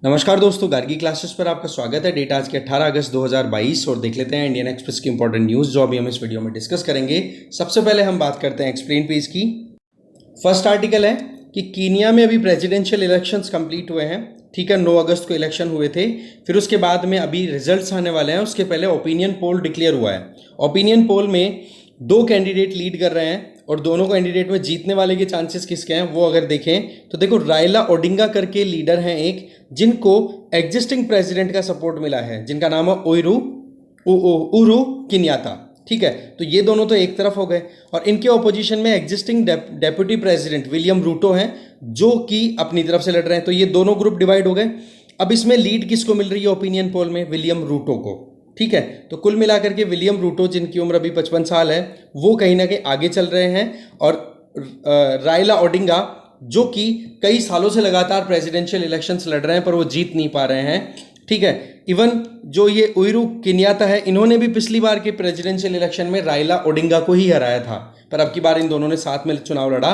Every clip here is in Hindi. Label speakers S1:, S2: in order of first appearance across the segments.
S1: नमस्कार दोस्तों, गार्गी क्लासेस पर आपका स्वागत है। डेट आज के 18 अगस्त 2022 और देख लेते हैं इंडियन एक्सप्रेस की इंपॉर्टेंट न्यूज़ जो अभी हम इस वीडियो में डिस्कस करेंगे। सबसे पहले हम बात करते हैं एक्सप्लेन पेज की। फर्स्ट आर्टिकल है कि कीनिया में अभी प्रेसिडेंशियल इलेक्शंस कंप्लीट हुए हैं। ठीक है, 9 अगस्त को इलेक्शन हुए थे। फिर उसके बाद में अभी रिजल्ट्स आने वाले हैं। उसके पहले ओपिनियन पोल डिक्लेयर हुआ है। ओपिनियन पोल में 2 कैंडिडेट लीड कर रहे हैं और दोनों कैंडिडेट में जीतने वाले के चांसेस किसके हैं वो अगर देखें तो देखो, रायला ओडिंगा करके लीडर हैं एक, जिनको एग्जिस्टिंग प्रेसिडेंट का सपोर्ट मिला है, जिनका नाम है उरू किन्याता। ठीक है, तो ये दोनों तो एक तरफ हो गए और इनके ऑपोजिशन में existing deputy president William Ruto हैं जो कि अपनी तरफ से लड़ रहे हैं। तो ये दोनों ग्रुप डिवाइड हो गए। अब इसमें लीड किसको मिल रही है ओपिनियन पोल में? विलियम रूटो को। ठीक है, तो कुल मिलाकर के विलियम रूटो, जिनकी उम्र अभी 55 साल है, वो कहीं ना कहीं आगे चल रहे हैं और रायला ओडिंगा जो कि कई सालों से लगातार प्रेसिडेंशियल इलेक्शंस लड़ रहे हैं पर वो जीत नहीं पा रहे हैं। ठीक है, इवन जो ये उरू किन्याता है, इन्होंने भी पिछली बार के प्रेसिडेंशियल इलेक्शन में रायला ओडिंगा को ही हराया था, पर अब की बार इन दोनों ने साथ में चुनाव लड़ा।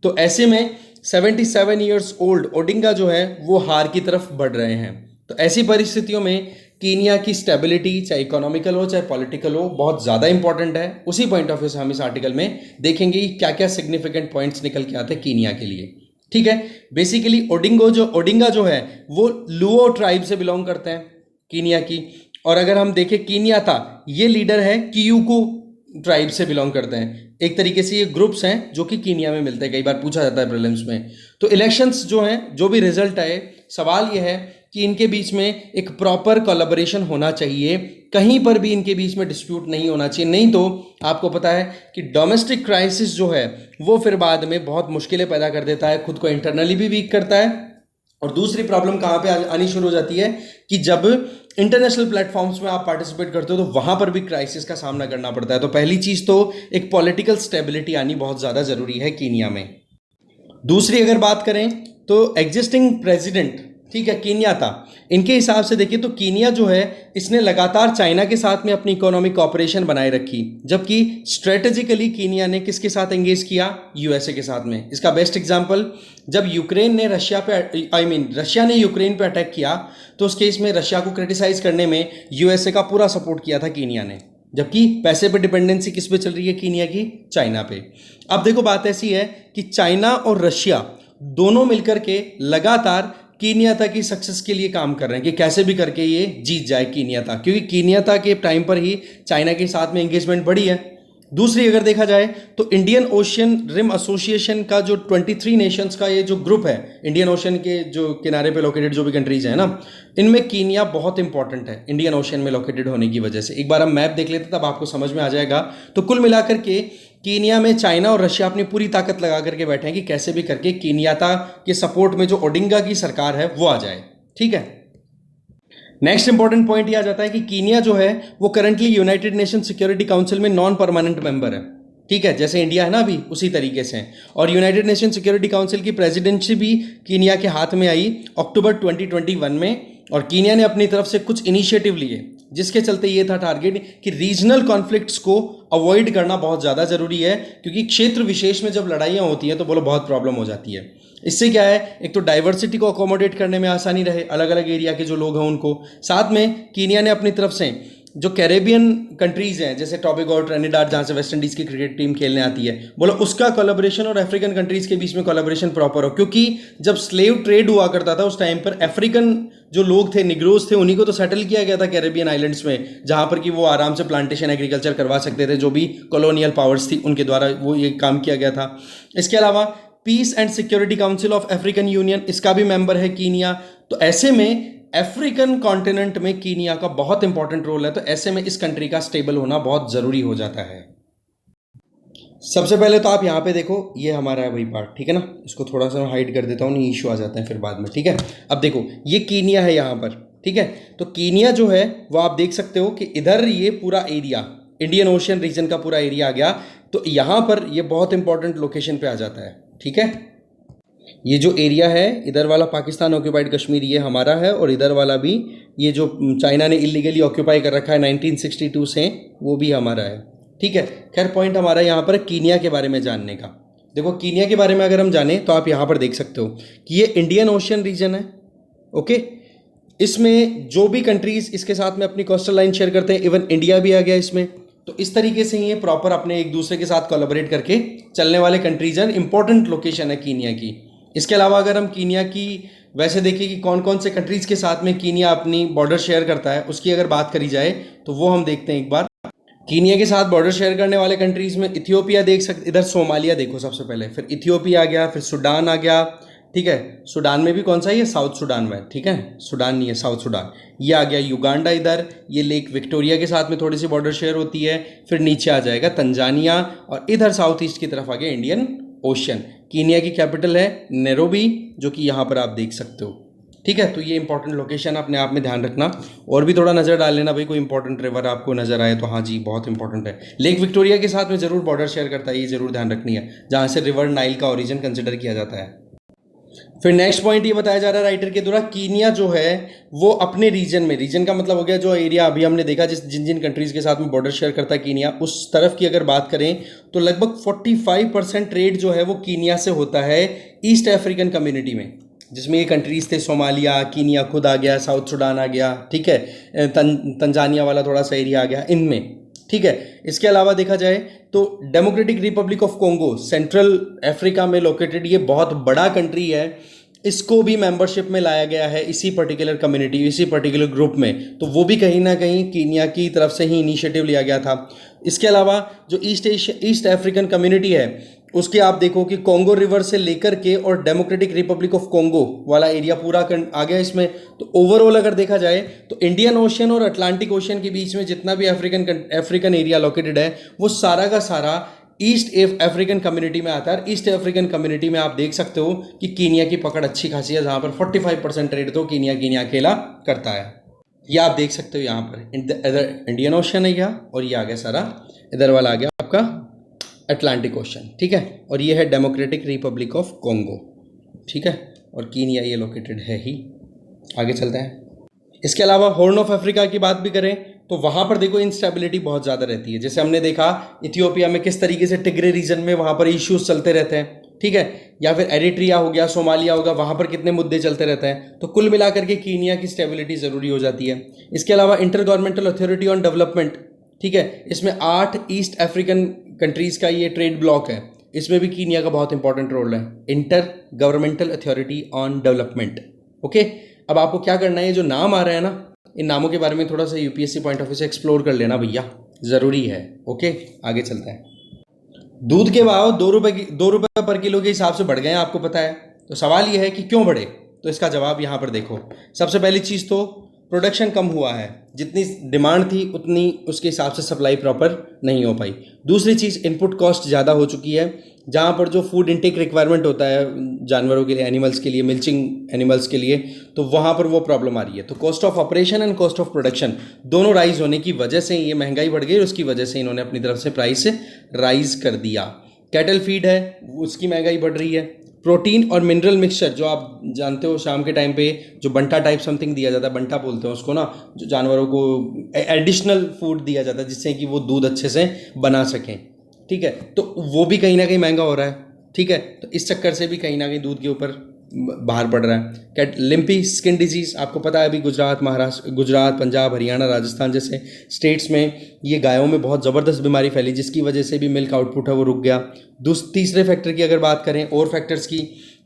S1: तो ऐसे में 77 ईयर्स ओल्ड ओडिंगा जो है वो हार की तरफ बढ़ रहे हैं। तो ऐसी परिस्थितियों में कीनिया की स्टेबिलिटी, चाहे इकोनॉमिकल हो चाहे पॉलिटिकल हो, बहुत ज़्यादा इंपॉर्टेंट है। उसी पॉइंट ऑफ व्यू से हम इस आर्टिकल में देखेंगे कि क्या क्या सिग्निफिकेंट पॉइंट्स निकल के आते हैं कीनिया के लिए। ठीक है, बेसिकली ओडिंगा जो है वो लुओ ट्राइब से बिलोंग करते हैं कीनिया की। और अगर हम देखें किन्याता, ये लीडर है कियूकू ट्राइब से बिलोंग करते हैं। एक तरीके से ये ग्रुप्स हैं जो कि कीनिया में मिलते हैं, कई बार पूछा जाता है प्रीलिम्स में। तो इलेक्शंस जो हैं, जो भी रिजल्ट आए, सवाल ये है कि इनके बीच में एक प्रॉपर कोलैबोरेशन होना चाहिए, कहीं पर भी इनके बीच में डिस्प्यूट नहीं होना चाहिए। नहीं तो आपको पता है कि डोमेस्टिक क्राइसिस जो है वो फिर बाद में बहुत मुश्किलें पैदा कर देता है, खुद को इंटरनली भी वीक करता है। और दूसरी प्रॉब्लम कहाँ पे आनी शुरू हो जाती है कि जब इंटरनेशनल प्लेटफॉर्म्स में आप पार्टिसिपेट करते हो तो वहाँ पर भी क्राइसिस का सामना करना पड़ता है। तो पहली चीज़ तो एक पॉलिटिकल स्टेबिलिटी आनी बहुत ज़्यादा ज़रूरी है कीनिया में। दूसरी अगर बात करें तो एग्जिस्टिंग प्रेसिडेंट, ठीक है, किन्याता, इनके हिसाब से देखिए तो कीनिया जो है इसने लगातार चाइना के साथ में अपनी इकोनॉमिक कॉपरेशन बनाए रखी, जबकि स्ट्रेटेजिकली कीनिया ने किसके साथ एंगेज किया? यूएसए के साथ में। इसका बेस्ट एग्जांपल, जब यूक्रेन ने रशिया ने यूक्रेन पे अटैक किया तो उस केस में रशिया को क्रिटिसाइज करने में यूएसए का पूरा सपोर्ट किया था कीनिया ने, जबकि पैसे पे डिपेंडेंसी किस पे चल रही है कीनिया की? चाइना पे। अब देखो, बात ऐसी है कि चाइना और रशिया दोनों मिलकर के लगातार कीनियाता की सक्सेस के लिए काम कर रहे हैं कि कैसे भी करके ये जीत जाए कीनियाता, क्योंकि कीनियाता के टाइम पर ही चाइना के साथ में एंगेजमेंट बढ़ी है। दूसरी अगर देखा जाए तो इंडियन ओशियन रिम एसोसिएशन का जो 23 नेशंस का ये जो ग्रुप है, इंडियन ओशन के जो किनारे पे लोकेटेड जो भी कंट्रीज हैं ना, इनमें कीनिया बहुत इंपॉर्टेंट है इंडियन ओशन में लोकेटेड होने की वजह से। एक बार हम मैप देख लेते तब आपको समझ में आ जाएगा। तो कुल मिलाकर के कीनिया में चाइना और रशिया अपनी पूरी ताकत लगा करके बैठे हैं कि कैसे भी करके कीनियाता के सपोर्ट में जो ओडिंगा की सरकार है वो आ जाए। ठीक है, नेक्स्ट इंपॉर्टेंट पॉइंट ये आ जाता है कि कीनिया जो है वो currently United nation security council में नॉन परमानेंट मेंबर है। ठीक है, जैसे इंडिया है ना अभी, उसी तरीके से। और यूनाइटेड नेशन सिक्योरिटी काउंसिल की प्रेसिडेंसी भी कीनिया के हाथ में आई अक्टूबर 2021 में। और कीनिया ने अपनी तरफ से कुछ इनिशिएटिव लिए, जिसके चलते ये था टारगेट कि रीजनल कॉन्फ्लिक्ट्स को अवॉइड करना बहुत ज़्यादा ज़रूरी है, क्योंकि क्षेत्र विशेष में जब लड़ाइयाँ होती हैं तो बोलो बहुत प्रॉब्लम हो जाती है। इससे क्या है, एक तो डाइवर्सिटी को अकोमोडेट करने में आसानी रहे, अलग अलग एरिया के जो लोग हैं उनको। साथ में कीनिया ने अपनी तरफ से जो कैरेबियन कंट्रीज हैं, जैसे टोबैगो और ट्रिनिडाड, जहाँ से वेस्ट इंडीज़ की क्रिकेट टीम खेलने आती है, बोलो उसका कोलैबोरेशन और अफ्रीकन कंट्रीज़ के बीच में कोलैबोरेशन प्रॉपर हो। क्योंकि जब स्लेव ट्रेड हुआ करता था उस टाइम पर अफ्रीकन जो लोग थे, निग्रोज थे, उन्हीं को तो सेटल किया गया था कैरेबियन आइलैंड्स में, जहाँ पर कि वो आराम से प्लांटेशन एग्रीकल्चर करवा सकते थे। जो भी कॉलोनियल पावर्स थी उनके द्वारा वो ये काम किया गया था। इसके अलावा Peace and Security Council of African Union, इसका भी मेंबर है कीनिया। तो ऐसे में अफ्रीकन कॉन्टिनेंट में कीनिया का बहुत इंपॉर्टेंट रोल है। तो ऐसे में इस कंट्री का स्टेबल होना बहुत ज़रूरी हो जाता है। सबसे पहले तो आप यहाँ पे देखो, ये हमारा है वही पार्ट, ठीक है ना। इसको थोड़ा सा हाइड कर देता हूँ, नहीं इशू आ जाते हैं फिर बाद में। ठीक है, अब देखो ये कीनिया है यहाँ पर। ठीक है, तो कीनिया जो है वो आप देख सकते हो कि इधर ये पूरा एरिया इंडियन ओशियन रीजन का पूरा एरिया आ गया। तो यहाँ पर ये बहुत इंपॉर्टेंट लोकेशन पे आ जाता है। ठीक है, ये जो एरिया है, इधर वाला पाकिस्तान ऑक्यूपाइड कश्मीर ये हमारा है, और इधर वाला भी ये जो चाइना ने इलीगली ऑक्यूपाई कर रखा है 1962 से, वो भी हमारा है। ठीक है, खैर पॉइंट हमारा यहाँ पर कीनिया के बारे में जानने का। देखो कीनिया के बारे में अगर हम जाने तो आप यहाँ पर देख सकते हो कि ये इंडियन ओशियन रीजन है। ओके। इसमें जो भी कंट्रीज इसके साथ में अपनी कोस्टल लाइन शेयर करते हैं, इवन इंडिया भी आ गया इसमें, तो इस तरीके से ये प्रॉपर अपने एक दूसरे के साथ कोलैबोरेट करके चलने वाले कंट्रीज हैं। इंपॉर्टेंट लोकेशन है कीनिया की। इसके अलावा अगर हम कीनिया की वैसे देखिए कि कौन कौन से कंट्रीज के साथ में कीनिया अपनी बॉर्डर शेयर करता है, उसकी अगर बात करी जाए तो वो हम देखते हैं एक बार। कीनिया के साथ बॉर्डर शेयर करने वाले कंट्रीज में इथियोपिया देख सकते, इधर सोमालिया देखो सबसे पहले, फिर इथियोपिया आ गया, फिर सूडान आ गया, ठीक है। सूडान में भी कौन सा है, ये साउथ सूडान में, ठीक है, सूडान नहीं है, साउथ सूडान। ये आ गया युगांडा इधर, ये लेक विक्टोरिया के साथ में थोड़ी सी बॉर्डर शेयर होती है। फिर नीचे आ जाएगा तंजानिया, और इधर साउथ ईस्ट की तरफ आ गया इंडियन ओशन। कीनिया की कैपिटल है नैरोबी, जो कि यहाँ पर आप देख सकते हो, ठीक है। तो ये इंपॉर्टेंट लोकेशन अपने आप में ध्यान रखना, और भी थोड़ा नज़र डाल लेना भाई, कोई इंपॉर्टेंट रिवर आपको नजर आए तो हाँ जी बहुत इंपॉर्टेंट है। लेक विक्टोरिया के साथ में जरूर बॉर्डर शेयर करता है, ये जरूर ध्यान रखनी है, जहाँ से रिवर नाइल का ओरिजिन कंसिडर किया जाता है। फिर नेक्स्ट पॉइंट ये बताया जा रहा है राइटर के द्वारा, कीनिया जो है वो अपने रीजन में, रीजन का मतलब हो गया जो एरिया अभी हमने देखा जिन जिन कंट्रीज के साथ में बॉर्डर शेयर करता है कीनिया, उस तरफ की अगर बात करें तो लगभग 45% ट्रेड जो है वो कीनिया से होता है ईस्ट अफ्रीकन कम्युनिटी में, जिसमें ये कंट्रीज थे सोमालिया, कीनिया खुद आ गया, साउथ सूडान आ गया, ठीक है, तंजानिया वाला थोड़ा सा एरिया आ गया इनमें, ठीक है। इसके अलावा देखा जाए तो democratic Republic of Congo central Africa में लोकेटेड, ये बहुत बड़ा कंट्री है, इसको भी मेंबरशिप में लाया गया है इसी पर्टिकुलर कम्युनिटी, इसी पर्टिकुलर ग्रुप में, तो वो भी कहीं ना कहीं कीनिया की तरफ से ही इनिशिएटिव लिया गया था। इसके अलावा जो ईस्ट अफ्रीकन कम्युनिटी है उसके आप देखो कि कोंगो रिवर से लेकर के और डेमोक्रेटिक रिपब्लिक ऑफ कोंगो वाला एरिया पूरा आ गया इसमें। तो ओवरऑल अगर देखा जाए तो इंडियन ओशन और अटलांटिक ओशन के बीच में जितना भी अफ्रीकन एरिया लोकेटेड है वो सारा का सारा ईस्ट अफ्रीकन कम्युनिटी में आता है। ईस्ट अफ्रीकन कम्युनिटी में आप देख सकते हो कि कीनिया की पकड़ अच्छी खासी है, जहाँ पर 45% ट्रेड तो कीनिया अकेला करता है। ये आप देख सकते हो यहाँ पर इधर इंडियन ओशन है यहाँ, और ये आ गया सारा इधर वाला आ गया आपका अटलांटिक ओशन, ठीक है। और ये है डेमोक्रेटिक रिपब्लिक ऑफ कोंगो, ठीक है, और कीनिया ये लोकेटेड है ही। आगे चलते हैं। इसके अलावा हॉर्न ऑफ अफ्रीका की बात भी करें तो वहाँ पर देखो इंस्टेबिलिटी बहुत ज़्यादा रहती है। जैसे हमने देखा इथियोपिया में किस तरीके से टिग्रे रीजन में वहाँ पर इश्यूज चलते रहते हैं, ठीक है, या फिर एरिट्रिया हो गया, सोमालिया होगा, वहाँ पर कितने मुद्दे चलते रहते हैं। तो कुल मिलाकर के कीनिया की स्टेबिलिटी ज़रूरी हो जाती है। इसके अलावा inter governmental authority on development, ठीक है, इसमें 8 ईस्ट अफ्रीकन कंट्रीज़ का ये ट्रेड ब्लॉक है, इसमें भी कीनिया का बहुत इंपॉर्टेंट रोल है। Inter governmental authority on development, okay. अब आपको क्या करना है, ये जो नाम आ रहे हैं ना, इन नामों के बारे में थोड़ा सा यूपीएससी पॉइंट ऑफ व्यू से एक्सप्लोर कर लेना भैया, ज़रूरी है, ओके। आगे चलते हैं। दूध के भाव 2 रुपये पर किलो के हिसाब से बढ़ गए हैं, आपको पता है। तो सवाल ये है कि क्यों बढ़े, तो इसका जवाब यहाँ पर देखो। सबसे पहली चीज़ तो प्रोडक्शन कम हुआ है, जितनी डिमांड थी उतनी उसके हिसाब से सप्लाई प्रॉपर नहीं हो पाई। दूसरी चीज़ इनपुट कॉस्ट ज़्यादा हो चुकी है, जहाँ पर जो फूड इंटेक रिक्वायरमेंट होता है जानवरों के लिए, एनिमल्स के लिए, मिल्चिंग एनिमल्स के लिए, तो वहाँ पर वो प्रॉब्लम आ रही है। तो cost of operation and cost of production दोनों राइज होने की वजह से ये महंगाई बढ़ गई, और उसकी वजह से इन्होंने अपनी तरफ से प्राइस राइज कर दिया। कैटल फीड है उसकी महंगाई बढ़ रही है। प्रोटीन और मिनरल मिक्सचर जो आप जानते हो शाम के टाइम पे जो बंटा टाइप समथिंग दिया जाता है, बंटा बोलते हैं उसको ना, जो जानवरों को एडिशनल फूड दिया जाता है जिससे कि वो दूध अच्छे से बना सकें, ठीक है, तो वो भी कहीं ना कहीं महंगा हो रहा है, ठीक है। तो इस चक्कर से भी कहीं ना कहीं दूध के ऊपर बाहर पड़ रहा है। लिम्पी स्किन डिजीज़ आपको पता है, अभी गुजरात, पंजाब, हरियाणा, राजस्थान जैसे स्टेट्स में ये गायों में बहुत ज़बरदस्त बीमारी फैली, जिसकी वजह से भी मिल्क आउटपुट है वो रुक गया। तीसरे फैक्टर की अगर बात करें और फैक्टर्स की,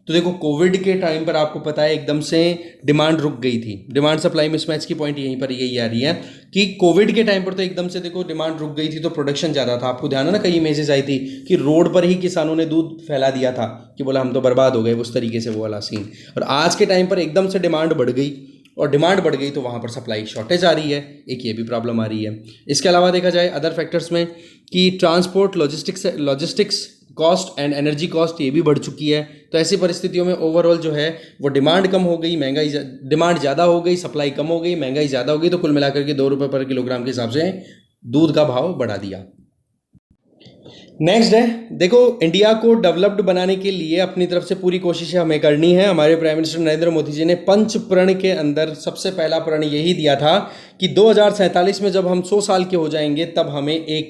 S1: तो देखो कोविड के टाइम पर आपको पता है एकदम से डिमांड रुक गई थी। डिमांड सप्लाई मिसमैच की पॉइंट यहीं पर यही आ रही है कि कोविड के टाइम पर तो एकदम से देखो डिमांड रुक गई थी, तो प्रोडक्शन ज़्यादा था। आपको ध्यान है ना, कई इमेजेस आई थी कि रोड पर ही किसानों ने दूध फैला दिया था कि बोला हम तो बर्बाद हो गए, उस तरीके से वो वाला सीन। और आज के टाइम पर एकदम से डिमांड बढ़ गई, और डिमांड बढ़ गई तो वहाँ पर सप्लाई शॉर्टेज आ रही है, एक ये भी प्रॉब्लम आ रही है। इसके अलावा देखा जाए अदर फैक्टर्स में कि transport, logistics cost and energy cost ये भी बढ़ चुकी है। तो ऐसी परिस्थितियों में ओवरऑल जो है वो डिमांड कम हो गई, महंगाई, डिमांड ज़्यादा हो गई, सप्लाई कम हो गई, महंगाई ज़्यादा हो गई, तो कुल मिलाकर के 2 रुपये पर किलोग्राम के हिसाब से दूध का भाव बढ़ा दिया। नेक्स्ट है, देखो इंडिया को डेवलप्ड बनाने के लिए अपनी तरफ से पूरी कोशिशें हमें करनी है। हमारे प्राइम मिनिस्टर नरेंद्र मोदी जी ने पंच प्रण के अंदर सबसे पहला प्रण यही दिया था कि 2047 में जब हम 100 साल के हो जाएंगे तब हमें एक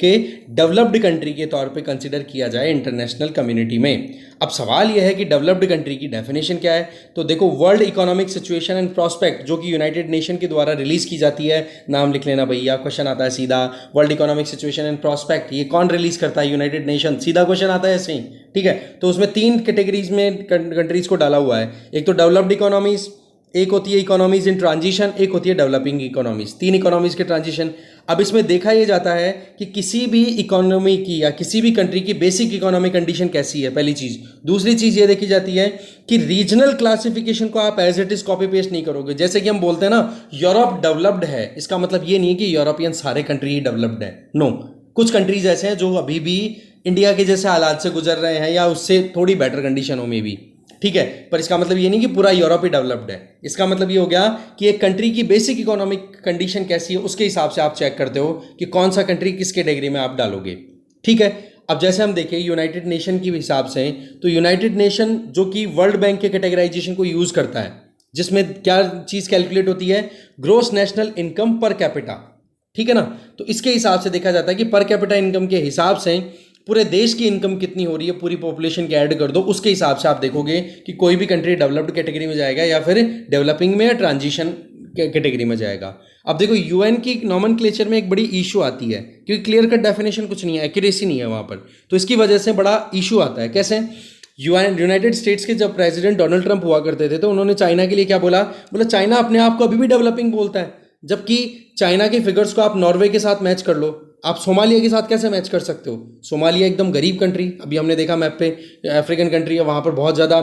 S1: डेवलप्ड कंट्री के तौर पे कंसिडर किया जाए इंटरनेशनल कम्युनिटी में। अब सवाल यह है कि डेवलप्ड कंट्री की डेफिनेशन क्या है। तो देखो, world economic situation and prospect जो कि यूनाइटेड नेशन के द्वारा रिलीज की जाती है, नाम लिख लेना भैया, क्वेश्चन आता है सीधा, world economic situation and prospect ये कौन रिलीज करता है? यूनाइटेड नेशन, सीधा क्वेश्चन आता है ऐसे ही, ठीक है। तो उसमें 3 कैटेगरीज में कंट्रीज को डाला हुआ है। एक तो डेवलप्ड इकोनॉमीज, एक होती है इकोनॉमीज इन ट्रांजिशन, एक होती है डेवलपिंग इकोनॉमीज, 3 इकोनॉमीज के ट्रांजिशन। अब इसमें देखा यह जाता है कि किसी भी इकोनॉमी की या किसी भी कंट्री की बेसिक इकोनॉमिक कंडीशन कैसी है, पहली चीज। दूसरी चीज ये देखी जाती है कि रीजनल क्लासिफिकेशन को आप as it is copy paste नहीं करोगे। जैसे कि हम बोलते हैं ना, यूरोप डेवलप्ड है, इसका मतलब ये नहीं है कि यूरोपियन सारे कंट्री ही डेवलप्ड है। नो, कुछ कंट्रीज ऐसे हैं जो अभी भी इंडिया के जैसे हालात से गुजर रहे हैं या उससे थोड़ी बेटर कंडीशन हो में भी, ठीक है। पर इसका मतलब ये नहीं कि पूरा यूरोप ही डेवलप्ड है। इसका मतलब ये हो गया कि एक कंट्री की बेसिक इकोनॉमिक कंडीशन कैसी है, उसके हिसाब से आप चेक करते हो कि कौन सा कंट्री किस कैटेगरी में आप डालोगे, ठीक है। अब जैसे हम देखें यूनाइटेड नेशन के हिसाब से, तो यूनाइटेड नेशन जो कि वर्ल्ड बैंक के कैटेगराइजेशन को यूज करता है, जिसमें क्या चीज कैलकुलेट होती है? Gross national income per capita, ठीक है ना। तो इसके हिसाब से देखा जाता है कि पर कैपिटा इनकम के हिसाब से पूरे देश की इनकम कितनी हो रही है, पूरी पॉपुलेशन के ऐड कर दो, उसके हिसाब से आप देखोगे कि कोई भी कंट्री डेवलप्ड कैटेगरी में जाएगा या फिर डेवलपिंग में या ट्रांजिशन कैटेगरी में जाएगा। अब देखो, यूएन की नॉमेनक्लेचर में एक बड़ी इशू आती है क्योंकि क्लियर कट डेफिनेशन कुछ नहीं है, एक्यूरेसी नहीं है वहाँ पर, तो इसकी वजह से बड़ा इशू आता है। कैसे? यूनाइटेड स्टेट्स के जब प्रेसिडेंट डोनाल्ड ट्रंप हुआ करते थे तो उन्होंने चाइना के लिए क्या बोला? बोला चाइना अपने आप को अभी भी डेवलपिंग बोलता है, जबकि चाइना के फिगर्स को आप नॉर्वे के साथ मैच कर लो, आप सोमालिया के साथ कैसे मैच कर सकते हो? सोमालिया एकदम गरीब कंट्री, अभी हमने देखा मैप पे, अफ्रीकन कंट्री है, वहाँ पर बहुत ज़्यादा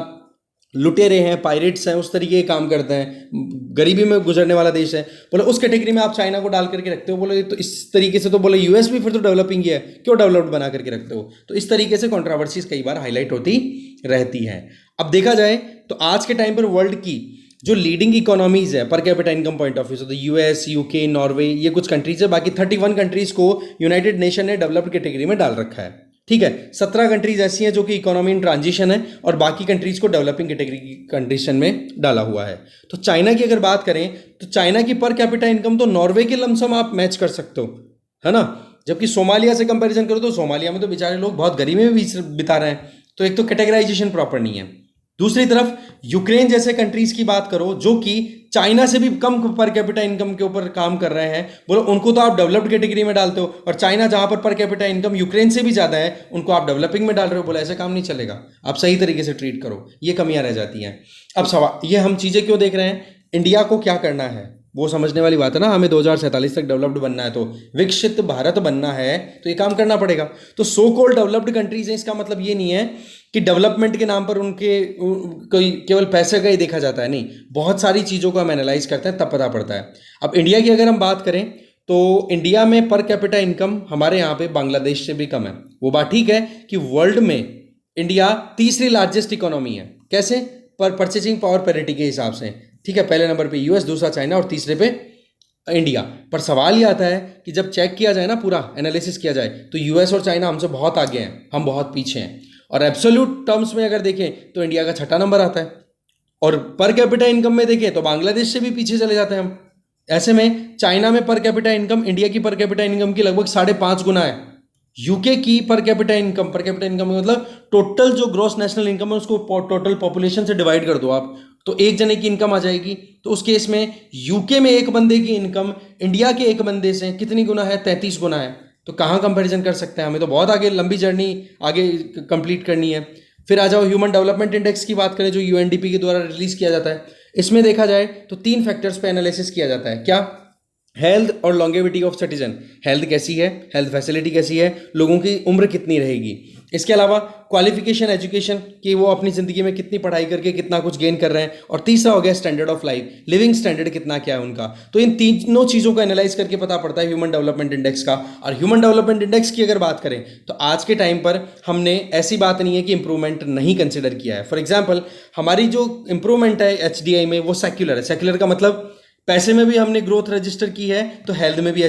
S1: लुटेरे हैं, पायरेट्स हैं, उस तरीके के काम करते हैं, गरीबी में गुजरने वाला देश है। बोले उस कैटेगरी में आप चाइना को डाल करके रखते हो। बोले तो इस तरीके से तो बोले यूएस भी फिर तो डेवलपिंग ही है, क्यों डेवलप्ड बना करके रखते हो? तो इस तरीके से कंट्रोवर्सीज कई बार हाईलाइट होती रहती हैं। अब देखा जाए तो आज के टाइम पर वर्ल्ड की जो लीडिंग इकोनॉमीज है per capita income point of view से, तो यूएस, यूके, नॉर्वे, ये कुछ कंट्रीज है। बाकी 31 कंट्रीज को यूनाइटेड नेशन ने डेवलप्ड कैटेगरी में डाल रखा है, ठीक है। 17 कंट्रीज ऐसी हैं जो कि इकोनॉमी इन ट्रांजिशन है और बाकी कंट्रीज को डेवलपिंग कैटेगरी की कंडीशन में डाला हुआ है। तो चाइना की अगर बात करें तो चाइना की पर कैपिटा इनकम तो नॉर्वे के लमसम आप मैच कर सकते हो, है ना। जबकि सोमालिया से कंपैरिजन करो तो सोमालिया में तो बेचारे लोग बहुत गरीबी में भी बिता रहे हैं, तो एक तो कैटेगराइजेशन प्रॉपर नहीं है। दूसरी तरफ यूक्रेन जैसे कंट्रीज की बात करो जो कि चाइना से भी कम पर कैपिटा इनकम के ऊपर काम कर रहे हैं, बोलो उनको तो आप डेवलप्ड कैटेगरी में डालते हो, और चाइना जहां पर कैपिटा इनकम यूक्रेन से भी ज्यादा है उनको आप डेवलपिंग में डाल रहे हो। बोले ऐसे काम नहीं चलेगा, आप सही तरीके से ट्रीट करो, ये कमियां रह जाती हैं। अब सवाल ये, हम चीजें क्यों देख रहे हैं? इंडिया को क्या करना है वो समझने वाली बात है ना। हमें 2047 तक डेवलप्ड बनना है, तो विकसित भारत बनना है, तो ये काम करना पड़ेगा। तो सो कॉल्ड डेवलप्ड कंट्रीज हैं, इसका मतलब ये नहीं है कि डेवलपमेंट के नाम पर उनके कोई केवल पैसे का ही देखा जाता है, नहीं, बहुत सारी चीज़ों को हम एनालाइज करते हैं तब पता पड़ता है। अब इंडिया की अगर हम बात करें तो इंडिया में पर कैपिटा इनकम हमारे यहाँ पे बांग्लादेश से भी कम है। वो बात ठीक है कि वर्ल्ड में इंडिया तीसरी लार्जेस्ट इकोनॉमी है। कैसे? पर परचेजिंग पावर पैरिटी के हिसाब से, ठीक है। पहले नंबर पे यूएस, दूसरा चाइना और तीसरे पे इंडिया। पर सवाल ये आता है कि जब चेक किया जाए ना, पूरा एनालिसिस किया जाए, तो यूएस और चाइना हमसे बहुत आगे हैं, हम बहुत पीछे हैं। और एब्सोल्यूट टर्म्स में अगर देखें तो इंडिया का 6ठा नंबर आता है, और पर कैपिटा इनकम में देखें तो बांग्लादेश से भी पीछे चले जाते हैं हम। ऐसे में चाइना में पर कैपिटा इनकम इंडिया की पर कैपिटा इनकम की लगभग 5.5 गुना है। यूके की पर कैपिटा इनकम मतलब टोटल जो ग्रॉस नेशनल इनकम है उसको टोटल पॉपुलेशन से डिवाइड कर दो आप, तो एक जने की इनकम आ जाएगी। तो उस केस में यूके में एक बंदे की इनकम इंडिया के एक बंदे से कितनी गुना है? 33 गुना है। तो कहाँ कंपैरिजन कर सकते हैं? हमें तो बहुत आगे लंबी जर्नी आगे कंप्लीट करनी है। फिर आ जाओ ह्यूमन डेवलपमेंट इंडेक्स की बात करें जो यूएनडीपी के द्वारा रिलीज किया जाता है। इसमें देखा जाए तो 3 फैक्टर्स पे एनालिसिस किया जाता है। क्या? हेल्थ और लॉन्गेविटी ऑफ सिटीजन, हेल्थ कैसी है, हेल्थ फैसिलिटी कैसी है, लोगों की उम्र कितनी रहेगी। इसके अलावा क्वालिफिकेशन, एजुकेशन, कि वो अपनी ज़िंदगी में कितनी पढ़ाई करके कितना कुछ गेन कर रहे हैं। और तीसरा हो गया standard of life, living standard कितना क्या है उनका। तो इन तीनों चीज़ों को एनालाइज करके पता पड़ता है ह्यूमन डेवलपमेंट इंडेक्स का। और ह्यूमन डेवलपमेंट इंडेक्स की अगर बात करें तो आज के टाइम पर हमने ऐसी बात नहीं है कि इंप्रूवमेंट नहीं कंसिडर किया है। फॉर एग्जाम्पल, हमारी जो इंप्रूवमेंट है एचडीआई में वो सेक्युलर है। सेक्युलर का मतलब पैसे में भी हमने ग्रोथ रजिस्टर की है, तो हेल्थ में भी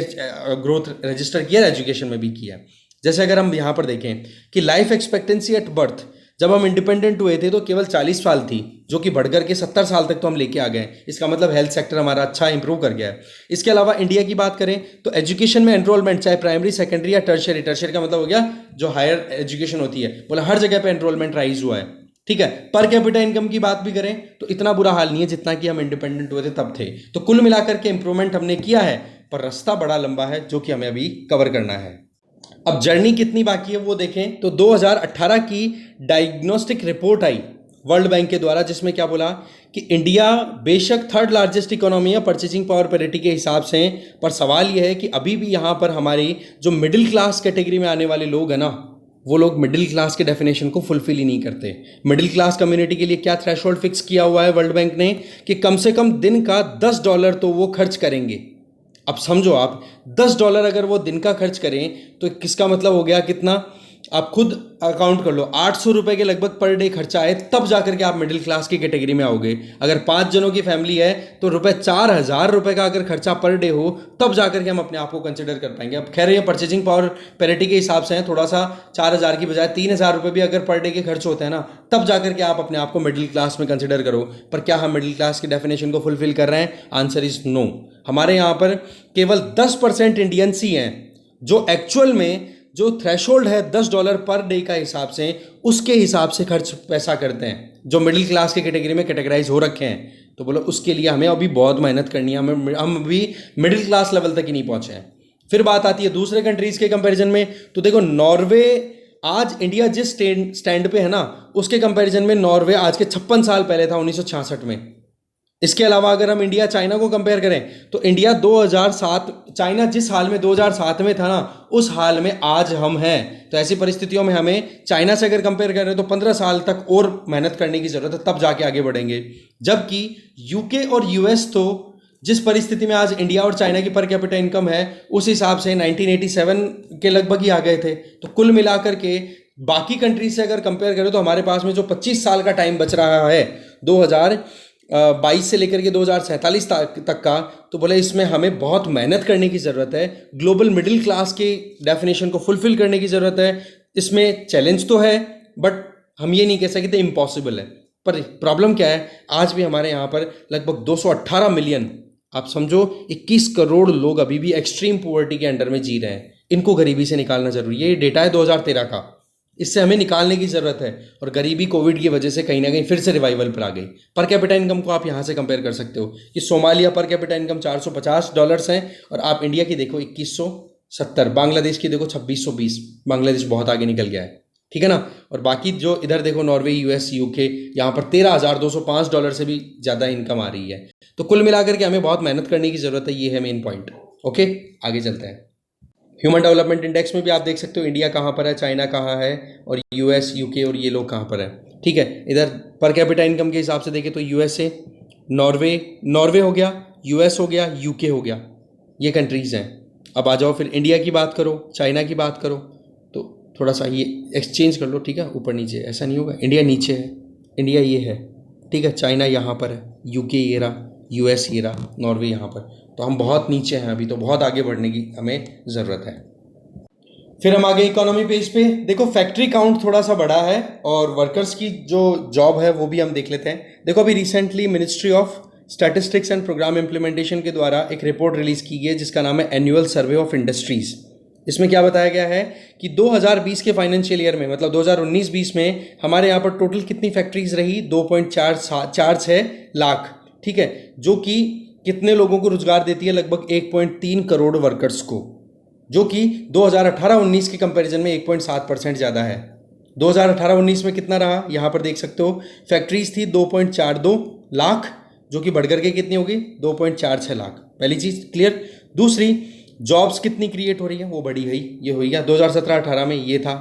S1: ग्रोथ रजिस्टर किया है, एजुकेशन में भी किया है। जैसे अगर हम यहाँ पर देखें कि लाइफ एक्सपेक्टेंसी एट बर्थ जब हम इंडिपेंडेंट हुए थे तो केवल 40 साल थी, जो कि बढ़कर के 70 साल तक तो हम लेके आ गए। इसका मतलब हेल्थ सेक्टर हमारा अच्छा इंप्रूव कर गया है। इसके अलावा इंडिया की बात करें तो एजुकेशन में एनरोलमेंट, चाहे प्राइमरी, सेकेंडरी या टर्शियरी, टर्शियरी का मतलब हो गया जो हायर एजुकेशन होती है, बोला हर जगह पे एनरोलमेंट राइज हुआ है। ठीक है, पर कैपिटा इनकम की बात भी करें तो इतना बुरा हाल नहीं है जितना कि हम इंडिपेंडेंट हुए थे तब थे। तो कुल मिलाकर के इंप्रूवमेंट हमने किया है, पर रास्ता बड़ा लंबा है जो कि हमें अभी कवर करना है। अब जर्नी कितनी बाकी है वो देखें तो 2018 की डायग्नोस्टिक रिपोर्ट आई वर्ल्ड बैंक के द्वारा, जिसमें क्या बोला कि इंडिया बेशक थर्ड लार्जेस्ट इकोनॉमी है परचेजिंग पावर पैरिटी के हिसाब से, पर सवाल यह है कि अभी भी यहाँ पर हमारी जो मिडिल क्लास कैटेगरी में आने वाले लोग हैं ना, वो लोग मिडिल क्लास के डेफिनेशन को फुलफिल ही नहीं करते। मिडिल क्लास कम्युनिटी के लिए क्या थ्रेशोल्ड फिक्स किया हुआ है वर्ल्ड बैंक ने कि कम से कम दिन का $10 तो वो खर्च करेंगे। अब समझो आप $10 अगर वो दिन का खर्च करें तो किसका मतलब हो गया कितना, आप खुद अकाउंट कर लो, 800 रुपये के लगभग पर डे खर्चा है, तब जाकर के आप मिडिल क्लास की कैटेगरी में आओगे। अगर 5 जनों की फैमिली है तो ₹4,000 का अगर खर्चा पर डे हो तब जाकर के हम अपने आप को कंसिडर कर पाएंगे। अब खैर ये परचेजिंग पावर पैरिटी के हिसाब से है, थोड़ा सा 4,000 की बजाय 3,000 रुपये भी अगर पर डे के खर्च होते हैं ना, तब जाकर के आप अपने आप को मिडिल क्लास में कंसिडर करो। पर क्या हम मिडिल क्लास की डेफिनेशन को फुलफिल कर रहे हैं? Answer is no. हमारे यहाँ पर केवल 10% इंडियंस ही हैं जो एक्चुअल में जो थ्रेशोल्ड है $10 पर डे का हिसाब से, उसके हिसाब से खर्च पैसा करते हैं, जो मिडिल क्लास के कैटेगरी में कैटेगराइज हो रखे हैं। तो बोलो उसके लिए हमें अभी बहुत मेहनत करनी है, हम अभी मिडिल क्लास लेवल तक ही नहीं पहुंचे हैं। फिर बात आती है दूसरे कंट्रीज के कंपैरिजन में, तो देखो नॉर्वे, आज इंडिया जिस स्टैंड पे है ना, उसके कंपैरिजन में नॉर्वे आज के 56 साल पहले था 1966 में। इसके अलावा अगर हम इंडिया चाइना को कंपेयर करें तो इंडिया 2007, चाइना जिस हाल में 2007 में था ना, उस हाल में आज हम हैं। तो ऐसी परिस्थितियों में हमें चाइना से अगर कंपेयर करें तो 15 साल तक और मेहनत करने की जरूरत है, तब जाके आगे बढ़ेंगे। जबकि यूके और यूएस तो जिस परिस्थिति में आज इंडिया और चाइना की पर कैपिटा इनकम है, उस हिसाब से 1987 के लगभग ही आ गए थे। तो कुल मिलाकर के बाकी कंट्रीज से अगर कंपेयर करें तो हमारे पास में जो 25 साल का टाइम बच रहा है 2022 से लेकर के 2047 तक का, तो बोले इसमें हमें बहुत मेहनत करने की ज़रूरत है। ग्लोबल मिडिल क्लास की डेफिनेशन को फुलफिल करने की ज़रूरत है। इसमें चैलेंज तो है, बट हम ये नहीं कह सकते इम्पॉसिबल है। पर प्रॉब्लम क्या है, आज भी हमारे यहाँ पर लगभग 218 मिलियन, आप समझो 21 करोड़ लोग अभी भी एक्सट्रीम पॉवर्टी के अंडर में जी रहे हैं। इनको गरीबी से निकालना जरूरी है। ये डेटा है 2013 का, इससे हमें निकालने की ज़रूरत है। और गरीबी कोविड की वजह से कहीं ना कहीं फिर से रिवाइवल पर आ गई। पर कैपिटा इनकम को आप यहाँ से कंपेयर कर सकते हो कि सोमालिया पर कैपिटा इनकम $450 है और आप इंडिया की देखो 2170, बांग्लादेश की देखो 2620। बांग्लादेश बहुत आगे निकल गया है, ठीक है ना। और बाकी जो इधर देखो नॉर्वे, यूएस, यूके, यहाँ पर $13,205 से भी ज़्यादा इनकम आ रही है। तो कुल मिलाकर के हमें बहुत मेहनत करने की ज़रूरत है, ये है मेन पॉइंट। ओके, आगे चलते हैं। ह्यूमन डेवलपमेंट इंडेक्स में भी आप देख सकते हो इंडिया कहाँ पर है, चाइना कहाँ है, और यूएस, यूके और ये लोग कहाँ पर है, ठीक है। इधर पर कैपिटा इनकम के हिसाब से देखें तो यूएसए, नॉर्वे हो गया, यूएस हो गया, यूके हो गया, ये कंट्रीज़ हैं। अब आ जाओ फिर इंडिया की बात करो, चाइना की बात करो, तो थोड़ा सा ये एक्सचेंज कर लो, ठीक है। ऊपर नीचे ऐसा नहीं होगा, इंडिया नीचे है, इंडिया ये है, ठीक है। चाइना यहाँ पर है, यूके ये रहा, यूएस ये रहा, नॉर्वे यहाँ पर। तो हम बहुत नीचे हैं अभी, तो बहुत आगे बढ़ने की हमें ज़रूरत है। फिर हम आगे इकोनॉमी पेज पे देखो, फैक्ट्री काउंट थोड़ा सा बढ़ा है और वर्कर्स की जो जॉब है वो भी हम देख लेते हैं। देखो अभी recently Ministry of Statistics and Programme Implementation के द्वारा एक रिपोर्ट रिलीज़ की गई है जिसका नाम है एनुअल सर्वे ऑफ इंडस्ट्रीज़। इसमें क्या बताया गया है कि 2020 के फाइनेंशियल ईयर में, मतलब 2019-20 में हमारे यहाँ पर टोटल कितनी फैक्ट्रीज रही, 2.46 लाख, ठीक है, जो कि कितने लोगों को रोजगार देती है, लगभग 1.3 करोड़ वर्कर्स को, जो कि 2018-19 के कंपैरिजन में 1.7% ज़्यादा है। 2018-19 में कितना रहा, यहाँ पर देख सकते हो, फैक्ट्रीज थी 2.42 लाख, जो कि बढ़ करके कितनी होगी, 2.46 लाख। पहली चीज़ क्लियर। दूसरी, जॉब्स कितनी क्रिएट हो रही है, वो बढ़ी गई, ये हो गया 2017-18 में ये था।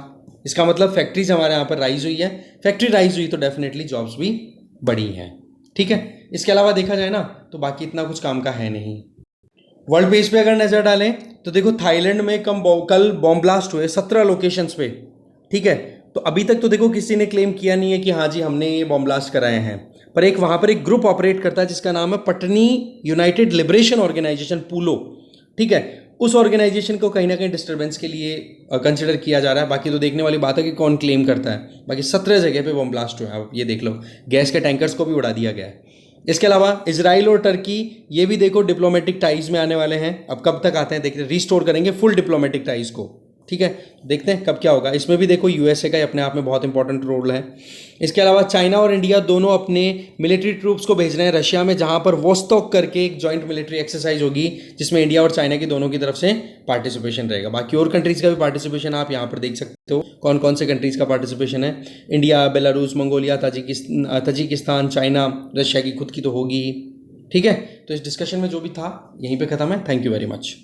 S1: इसका मतलब फैक्ट्रीज हमारे यहाँ पर राइज हुई है। फैक्ट्री राइज हुई तो डेफिनेटली जॉब्स भी बढ़ी हैं, ठीक है। इसके अलावा देखा जाए ना तो बाकी इतना कुछ काम का है नहीं। वर्ल्ड पेज पे अगर नज़र डालें तो देखो थाईलैंड में कल बॉम्ब ब्लास्ट हुए 17 लोकेशंस पे, ठीक है। तो अभी तक तो देखो किसी ने क्लेम किया नहीं है कि हाँ जी हमने ये बॉम्ब ब्लास्ट कराए हैं, पर वहाँ पर एक ग्रुप ऑपरेट करता है जिसका नाम है पटनी यूनाइटेड लिबरेशन ऑर्गेनाइजेशन, पूलो, ठीक है। उस ऑर्गेनाइजेशन को कहीं ना कहीं डिस्टर्बेंस के लिए कंसिडर किया जा रहा है। बाकी तो देखने वाली बात है कि कौन क्लेम करता है। बाकी 17 जगह पे बम ब्लास्ट हुआ है, आप ये देख लो, गैस के टैंकर्स को भी उड़ा दिया गया है। इसके अलावा इजराइल और टर्की ये भी देखो डिप्लोमेटिक टाइज में आने वाले हैं। अब कब तक आते हैं देखते हैं, रिस्टोर करेंगे फुल डिप्लोमेटिक टाइज को, ठीक है। देखते हैं कब क्या होगा। इसमें भी देखो यूएसए का अपने आप में बहुत इंपॉर्टेंट रोल है। इसके अलावा चाइना और इंडिया दोनों अपने मिलिट्री ट्रूप्स को भेज रहे हैं रशिया में, जहां पर वोस्टॉक करके एक जॉइंट मिलिट्री एक्सरसाइज होगी जिसमें इंडिया और चाइना की दोनों की तरफ से पार्टिसिपेशन रहेगा। बाकी और कंट्रीज का भी पार्टिसिपेशन आप यहाँ पर देख सकते हो, कौन कौन से कंट्रीज का पार्टिसिपेशन है। India, Belarus, Mongolia, Tajikistan, China, Russia की खुद की तो होगी ही, ठीक है। तो इस डिस्कशन में जो भी था यहीं पे खत्म है। Thank you very much.